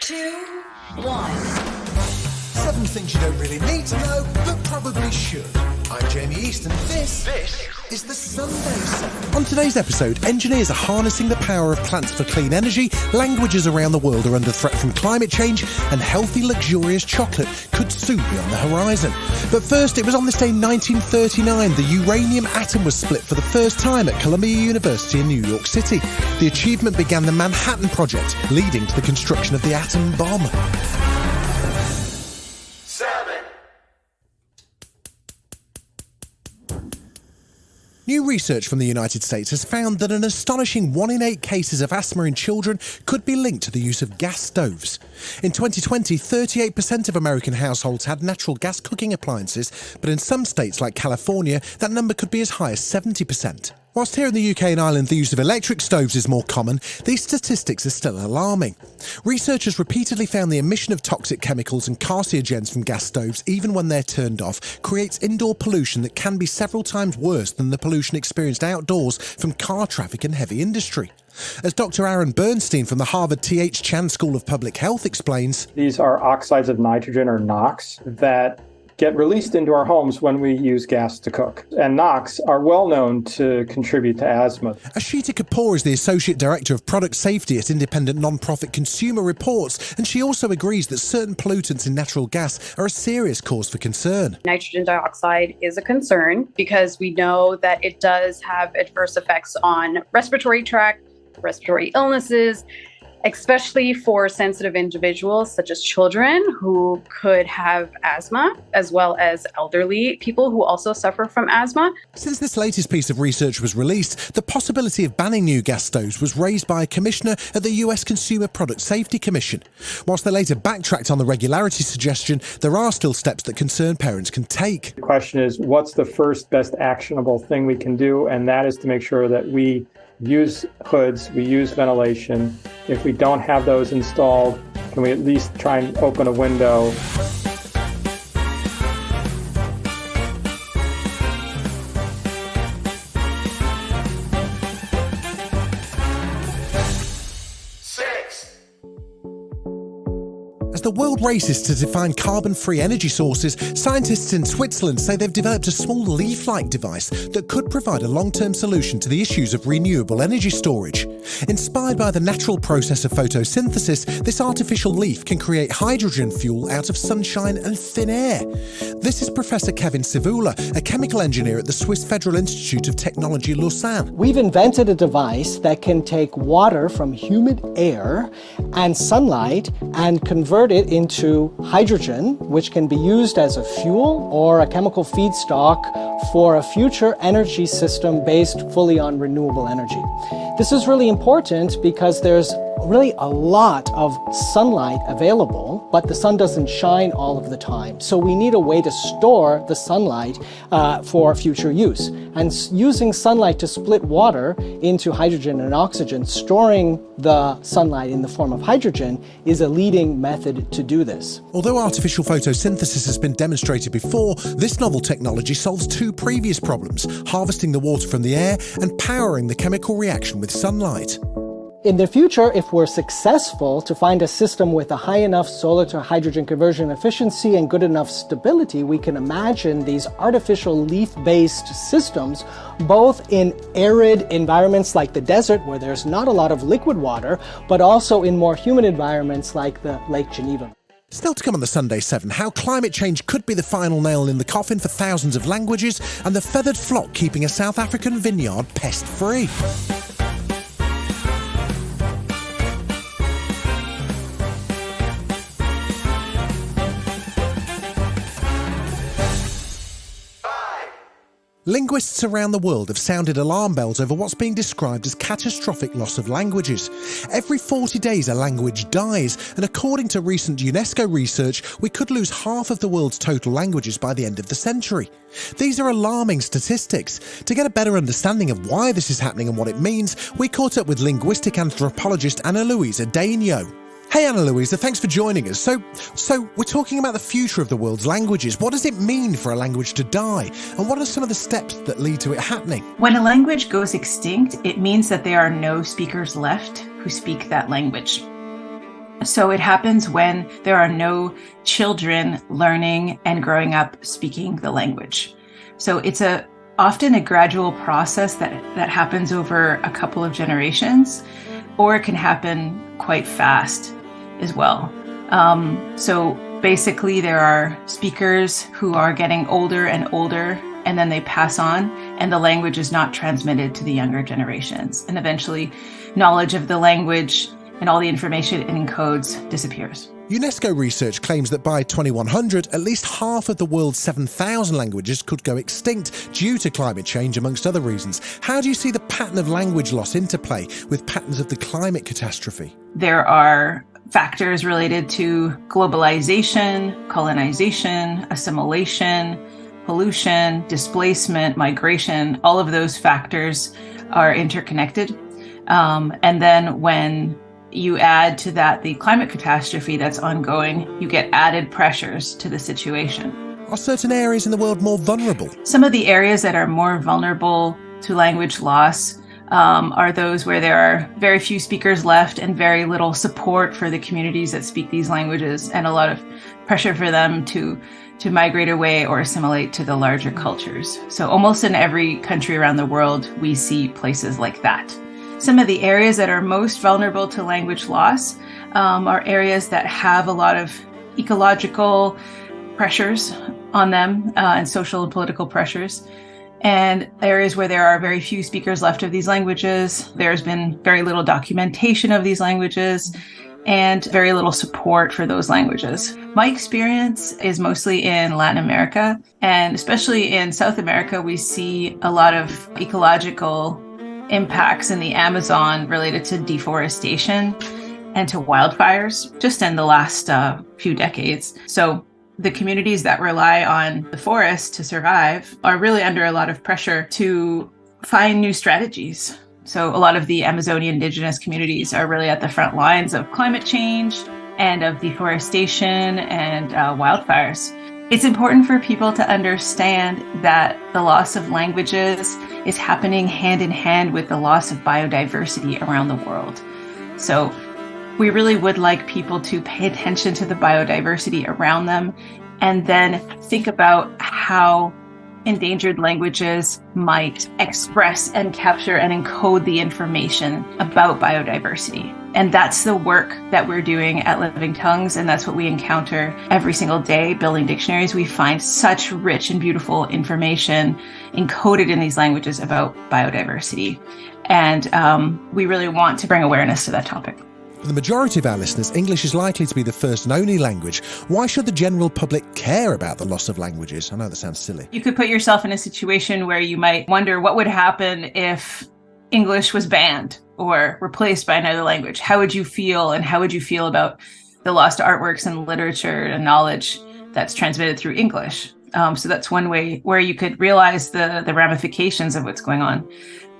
2, 1. 7 things you don't really need to know, but probably should. I'm Jamie East, and this is the Sunday Set. On today's episode, engineers are harnessing the power of plants for clean energy, languages around the world are under threat from climate change, and healthy, luxurious chocolate could soon be on the horizon. But first, it was on this day 1939 the uranium atom was split for the first time at Columbia University in New York City. The achievement began the Manhattan Project, leading to the construction of the atom bomb. New research from the United States has found that an astonishing 1 in 8 cases of asthma in children could be linked to the use of gas stoves. In 2020, 38% of American households had natural gas cooking appliances, but in some states like California, that number could be as high as 70%. Whilst here in the UK and Ireland the use of electric stoves is more common, these statistics are still alarming. Researchers repeatedly found the emission of toxic chemicals and carcinogens from gas stoves, even when they're turned off, creates indoor pollution that can be several times worse than the pollution experienced outdoors from car traffic and heavy industry. As Dr. Bernstein from the Harvard T.H. Chan School of Public Health explains, these are oxides of nitrogen, or NOx, that get released into our homes when we use gas to cook. And NOx are well known to contribute to asthma. HealthAshita Kapoor is the Associate Director of Product Safety at independent non-profit Consumer Reports, and she also agrees that certain pollutants in natural gas are a serious cause for concern. Nitrogen dioxide is a concern because we know that it does have adverse effects on respiratory tract, respiratory illnesses, especially for sensitive individuals such as children who could have asthma, as well as elderly people who also suffer from asthma. Since this latest piece of research was released, the possibility of banning new gas stoves was raised by a commissioner at the US Consumer Product Safety Commission. Whilst they later backtracked on the regularity suggestion, there are still steps that concerned parents can take. The question is, what's the first best actionable thing we can do? And that is to make sure that we use hoods, we use ventilation. If we don't have those installed, can we at least try and open a window? As the world races to define carbon-free energy sources, scientists in Switzerland say they've developed a small leaf-like device that could provide a long-term solution to the issues of renewable energy storage. Inspired by the natural process of photosynthesis, this artificial leaf can create hydrogen fuel out of sunshine and thin air. This is Professor Kevin Sivula, a chemical engineer at the Swiss Federal Institute of Technology, Lausanne. We've invented a device that can take water from humid air and sunlight and convert it into hydrogen, which can be used as a fuel or a chemical feedstock for a future energy system based fully on renewable energy. This is really important because there's really a lot of sunlight available, but the sun doesn't shine all of the time. So we need a way to store the sunlight for future use. And using sunlight to split water into hydrogen and oxygen, storing the sunlight in the form of hydrogen, is a leading method to do this. Although artificial photosynthesis has been demonstrated before, this novel technology solves 2 previous problems: harvesting the water from the air and powering the chemical reaction with sunlight. In the future, if we're successful to find a system with a high enough solar to hydrogen conversion efficiency and good enough stability, we can imagine these artificial leaf-based systems both in arid environments like the desert, where there's not a lot of liquid water, but also in more humid environments like the Lake Geneva. Still to come on the Sunday 7, how climate change could be the final nail in the coffin for thousands of languages, and the feathered flock keeping a South African vineyard pest-free. Linguists around the world have sounded alarm bells over what's being described as catastrophic loss of languages. Every 40 days a language dies, and according to recent UNESCO research, we could lose half of the world's total languages by the end of the century. These are alarming statistics. To get a better understanding of why this is happening and what it means, we caught up with linguistic anthropologist Luisa Daigneault. Hey Anna Luisa, thanks for joining us. So we're talking about the future of the world's languages. What does it mean for a language to die? And what are some of the steps that lead to it happening? When a language goes extinct, it means that there are no speakers left who speak that language. So it happens when there are no children learning and growing up speaking the language. So it's often a gradual process that happens over a couple of generations, or it can happen quite fast as well. So basically there are speakers who are getting older and older, and then they pass on, and the language is not transmitted to the younger generations. And eventually knowledge of the language and all the information it encodes disappears. UNESCO research claims that by 2100, at least half of the world's 7,000 languages could go extinct due to climate change, amongst other reasons. How do you see the pattern of language loss interplay with patterns of the climate catastrophe? There are factors related to globalization, colonization, assimilation, pollution, displacement, migration. All of those factors are interconnected. And then when you add to that the climate catastrophe that's ongoing, you get added pressures to the situation. Are certain areas in the world more vulnerable? Some of the areas that are more vulnerable to language loss are those where there are very few speakers left and very little support for the communities that speak these languages, and a lot of pressure for them to migrate away or assimilate to the larger cultures. So almost in every country around the world, we see places like that. Some of the areas that are most vulnerable to language loss are areas that have a lot of ecological pressures on them and social and political pressures, and areas where there are very few speakers left of these languages. There's been very little documentation of these languages and very little support for those languages. My experience is mostly in Latin America, and especially in South America, we see a lot of ecological impacts in the Amazon related to deforestation and to wildfires just in the last few decades. So the communities that rely on the forest to survive are really under a lot of pressure to find new strategies. So a lot of the Amazonian indigenous communities are really at the front lines of climate change and of deforestation and wildfires. It's important for people to understand that the loss of languages is happening hand in hand with the loss of biodiversity around the world. So we really would like people to pay attention to the biodiversity around them and then think about how endangered languages might express and capture and encode the information about biodiversity. And that's the work that we're doing at Living Tongues, and that's what we encounter every single day building dictionaries. We find such rich and beautiful information encoded in these languages about biodiversity. And we really want to bring awareness to that topic. For the majority of our listeners, English is likely to be the first and only language. Why should the general public care about the loss of languages? I know that sounds silly. You could put yourself in a situation where you might wonder what would happen if English was banned or replaced by another language. How would you feel, and how would you feel about the lost artworks and literature and knowledge that's transmitted through English? So that's one way where you could realize the ramifications of what's going on.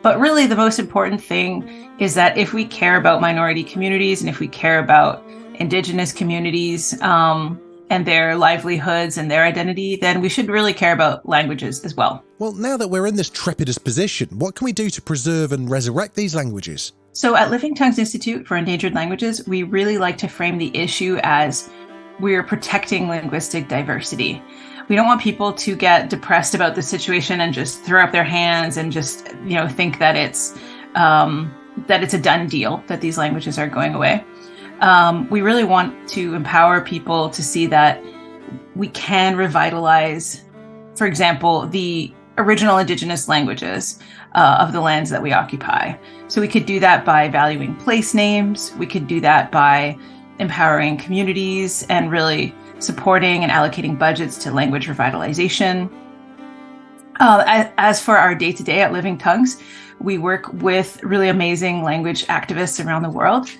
But really, the most important thing is that if we care about minority communities and if we care about indigenous communities and their livelihoods and their identity, then we should really care about languages as well. Well, now that we're in this trepidous position, what can we do to preserve and resurrect these languages? So at Living Tongues Institute for Endangered Languages, we really like to frame the issue as we're protecting linguistic diversity. We don't want people to get depressed about the situation and just throw up their hands and just, think that it's a done deal, that these languages are going away. We really want to empower people to see that we can revitalize, for example, the original indigenous languages of the lands that we occupy. So we could do that by valuing place names. We could do that by empowering communities and really supporting and allocating budgets to language revitalization. As for our day-to-day at Living Tongues, we work with really amazing language activists around the world,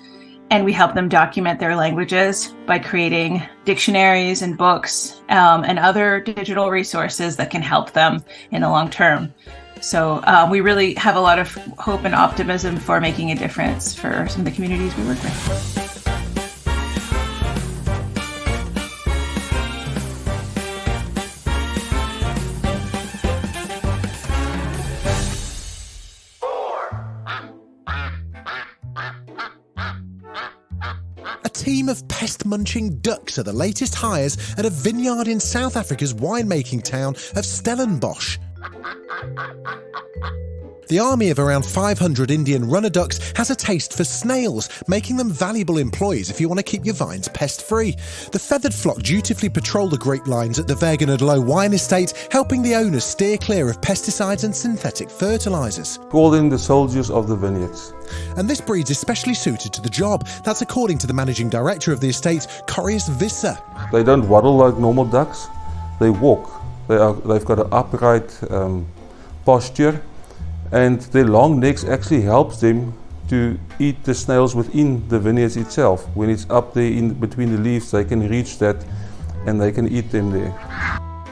and we help them document their languages by creating dictionaries and books and other digital resources that can help them in the long term. So we really have a lot of hope and optimism for making a difference for some of the communities we work with. team of pest-munching ducks are the latest hires at a vineyard in South Africa's winemaking town of Stellenbosch. The army of around 500 Indian runner ducks has a taste for snails, making them valuable employees if you want to keep your vines pest-free. The feathered flock dutifully patrol the grapevines at the Vergenoegd wine estate, helping the owners steer clear of pesticides and synthetic fertilisers. Call them the soldiers of the vineyards. And this breed's especially suited to the job. That's according to the managing director of the estate, Visser. They don't waddle like normal ducks. They walk. They've got an upright posture. And their long necks actually helps them to eat the snails within the vineyards itself. When it's up there in between the leaves, they can reach that and they can eat them there.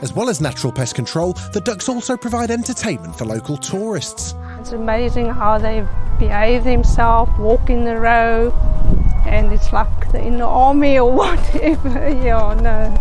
As well as natural pest control, the ducks also provide entertainment for local tourists. It's amazing how they behave themselves, walk in the row, and it's like they're in the army or whatever. Yeah, no.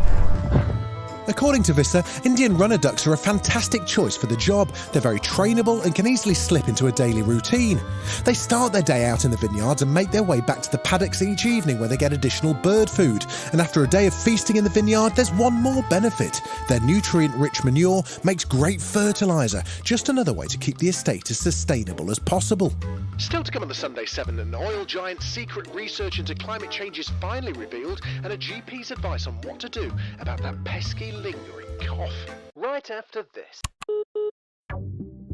According to Visser, Indian runner ducks are a fantastic choice for the job. They're very trainable and can easily slip into a daily routine. They start their day out in the vineyards and make their way back to the paddocks each evening where they get additional bird food. And after a day of feasting in the vineyard, there's one more benefit. Their nutrient-rich manure makes great fertiliser, just another way to keep the estate as sustainable as possible. Still to come on the Sunday 7, an oil giant's secret research into climate change is finally revealed, and a GP's advice on what to do about that pesky lingering cough. Right after this.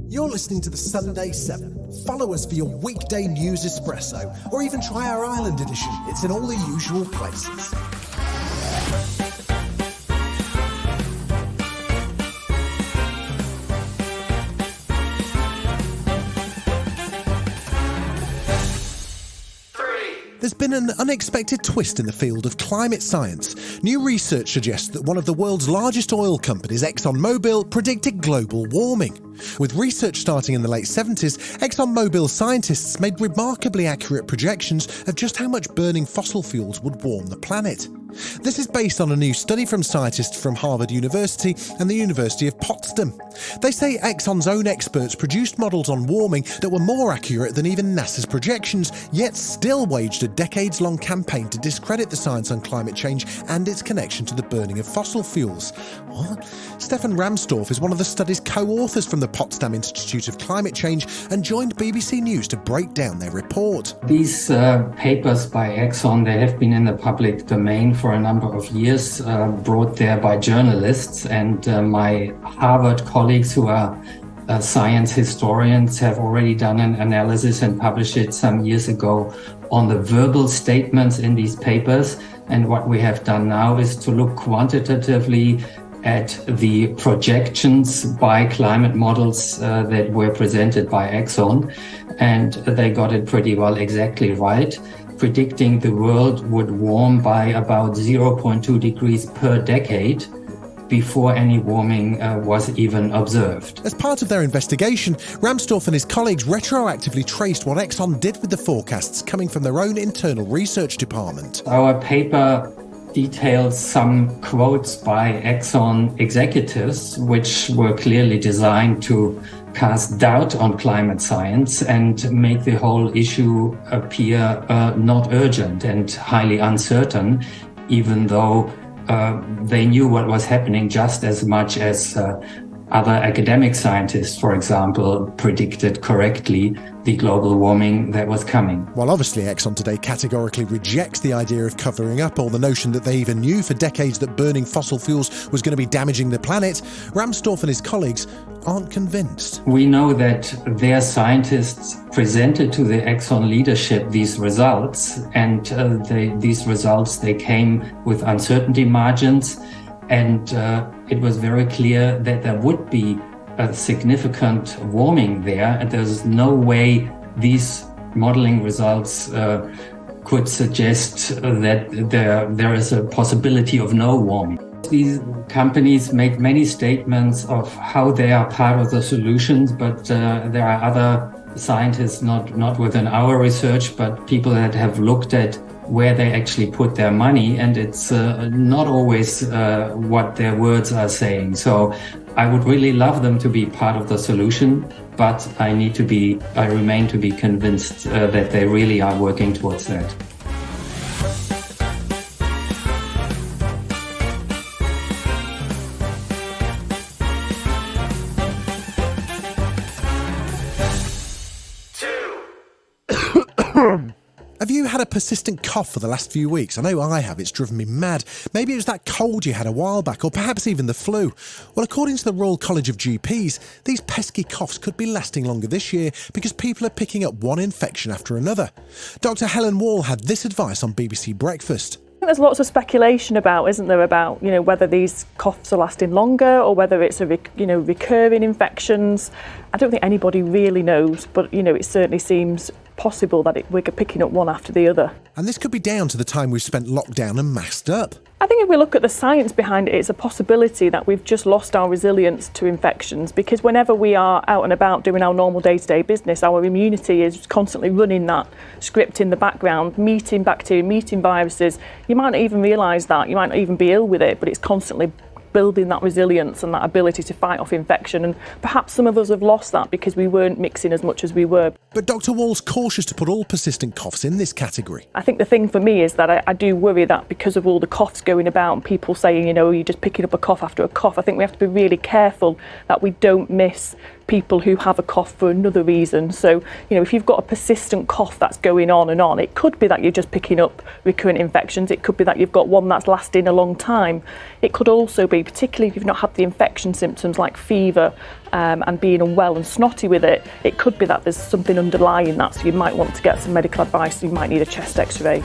You're listening to the Sunday 7. Follow us for your weekday news espresso, or even try our Ireland edition. It's in all the usual places. There's been an unexpected twist in the field of climate science. New research suggests that one of the world's largest oil companies, ExxonMobil, predicted global warming. With research starting in the late 70s, ExxonMobil scientists made remarkably accurate projections of just how much burning fossil fuels would warm the planet. This is based on a new study from scientists from Harvard University and the University of Potsdam. They say Exxon's own experts produced models on warming that were more accurate than even NASA's projections, yet still waged a decades-long campaign to discredit the science on climate change and its connection to the burning of fossil fuels. What? Stefan Rahmstorf is one of the study's co-authors from the Potsdam Institute of Climate Change and joined BBC News to break down their report. These papers by Exxon, they have been in the public domain for a number of years, brought there by journalists, and my Harvard colleagues who are science historians have already done an analysis and published it some years ago on the verbal statements in these papers. And what we have done now is to look quantitatively at the projections by climate models that were presented by Exxon, and they got it pretty well exactly right, predicting the world would warm by about 0.2 degrees per decade before any warming was even observed. As part of their investigation, Rahmstorf and his colleagues retroactively traced what Exxon did with the forecasts coming from their own internal research department. Our paper details some quotes by Exxon executives, which were clearly designed to cast doubt on climate science and make the whole issue appear not urgent and highly uncertain, even though they knew what was happening just as much as other academic scientists, for example, predicted correctly the global warming that was coming. While obviously Exxon today categorically rejects the idea of covering up or the notion that they even knew for decades that burning fossil fuels was going to be damaging the planet, Rahmstorf and his colleagues aren't convinced. We know that their scientists presented to the Exxon leadership these results, and these results, they came with uncertainty margins, and it was very clear that there would be a significant warming there, and there's no way these modeling results could suggest that there is a possibility of no warming. These companies make many statements of how they are part of the solutions, but there are other scientists, not within our research, but people that have looked at where they actually put their money, and it's not always what their words are saying. So I would really love them to be part of the solution, but I remain to be convinced that they really are working towards that. Have you had a persistent cough for the last few weeks? I know I have, it's driven me mad. Maybe it was that cold you had a while back, or perhaps even the flu. Well, according to the Royal College of GPs, these pesky coughs could be lasting longer this year because people are picking up one infection after another. Dr. Helen had this advice on BBC Breakfast. There's lots of speculation about, isn't there, about whether these coughs are lasting longer or whether it's recurring infections. I don't think anybody really knows, but it certainly seems possible that we're picking up one after the other. And this could be down to the time we've spent locked down and masked up. I think if we look at the science behind it, it's a possibility that we've just lost our resilience to infections, because whenever we are out and about doing our normal day-to-day business, our immunity is constantly running that script in the background, meeting bacteria, meeting viruses. You might not even realise that, you might not even be ill with it, but it's constantly building that resilience and that ability to fight off infection, and perhaps some of us have lost that because we weren't mixing as much as we were. But Dr. Wall's cautious to put all persistent coughs in this category. I think the thing for me is that I do worry that because of all the coughs going about and people saying, you're just picking up a cough after a cough, I think we have to be really careful that we don't miss people who have a cough for another reason. So, if you've got a persistent cough that's going on and on, it could be that you're just picking up recurrent infections. It could be that you've got one that's lasting a long time. It could also be, particularly if you've not had the infection symptoms like fever and being unwell and snotty with it, it could be that there's something underlying that. So you might want to get some medical advice. You might need a chest x-ray.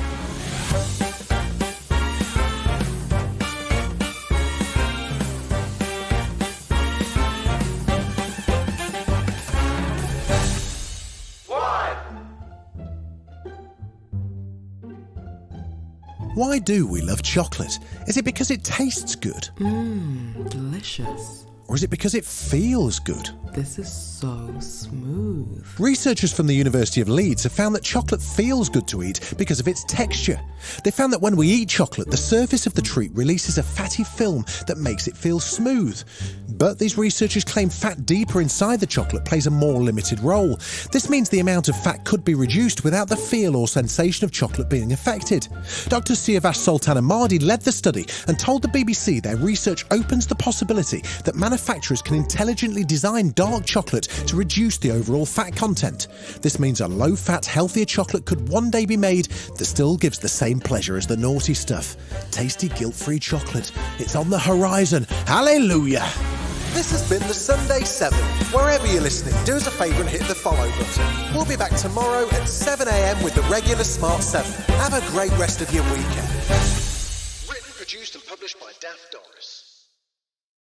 Why do we love chocolate? Is it because it tastes good? Delicious. Or is it because it feels good? This is so smooth. Researchers from the University of Leeds have found that chocolate feels good to eat because of its texture. They found that when we eat chocolate, the surface of the treat releases a fatty film that makes it feel smooth. But these researchers claim fat deeper inside the chocolate plays a more limited role. This means the amount of fat could be reduced without the feel or sensation of chocolate being affected. Dr. Sultan Ahmadi led the study and told the BBC their research opens the possibility that manufacturers can intelligently design dark chocolate to reduce the overall fat content. This means a low-fat, healthier chocolate could one day be made that still gives the same pleasure as the naughty stuff. Tasty, guilt-free chocolate. It's on the horizon. Hallelujah! This has been the Sunday 7. Wherever you're listening, do us a favour and hit the follow button. We'll be back tomorrow at 7 a.m. with the regular Smart 7. Have a great rest of your weekend. Written, produced and published by Daft Doris.